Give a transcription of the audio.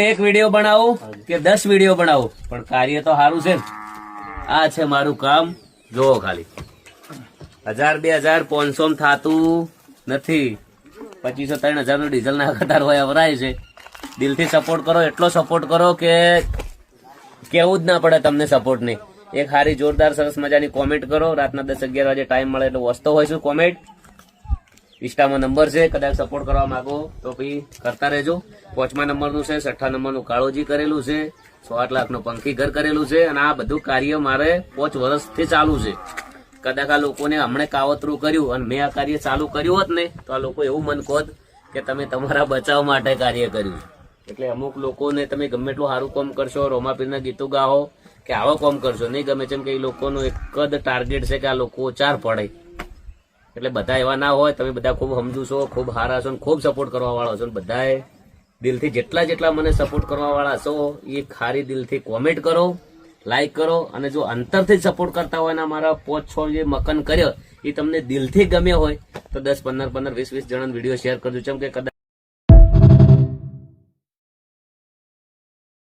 એક વિડીયો બનાવું કે 10 વિડીયો બનાવું પણ કાર્ય તો સારું છે ને. આ છે મારું કામ, જોવો ખાલી 1000 2000 500 થાતું નથી. 2500 3000 નું ડીઝલ ના કતાર હોય વરાય છે. દિલથી સપોર્ટ કરો, એટલો સપોર્ટ કરો કે કેવું જ ના પડે તમને સપોર્ટ નહીં. એક સારી જોરદાર સરસ મજાની કોમેન્ટ કરો. રાતના 10-11 વાગે ટાઈમ મળે એટલે વાંચતો હોઈશું કોમેન્ટ. ઇન્સ્ટામાં નંબર છે, કદાચ સપોર્ટ કરવા માંગો તો પછી કરતા રહેજો. 5મા નંબરનું છે, 6ઠ્ઠા નંબરનું કાળોજી કરેલું છે, 108 લાખનું પંખી ઘર કરેલું છે. અને આ બધું કાર્ય મારે 5 વર્ષથી ચાલુ છે. કદાચ આ લોકોને હમણાં કાવતરું કર્યું અને મેં આ કાર્ય ચાલુ કર્યું હોત ને તો આ લોકો એવું મન કહત કે તમે તમારા બચાવ માટે કાર્ય કર્યું. એટલે અમુક લોકોને તમે ગમે એટલું સારું કામ કરશો, રોમાપીરના ગીતો ગાઓ કે આવો કામ કરશો, નહીં ગમે છે. કે એ લોકોનું એક જ ટાર્ગેટ છે કે આ લોકો 4 પડે. એટલે બધા એવા ના હોય. તમે બધા ખૂબ સમજુ છો, ખૂબ સારા છો, ખૂબ સપોર્ટ કરવા વાળા છો. બધાએ દિલથી જેટલા મને સપોર્ટ કરવા વાળા છો એ ખારી દિલથી કોમેન્ટ કરો, લાઈક કરો. અને જો અંતરથી જ સપોર્ટ કરતા હોય ને મારા 5-6 જે મકન કર્યો એ તમને દિલથી ગમ્યો હોય તો 10-15 20-20 જણાને વિડીયો શેર કરજો. કેમ કે કદાચ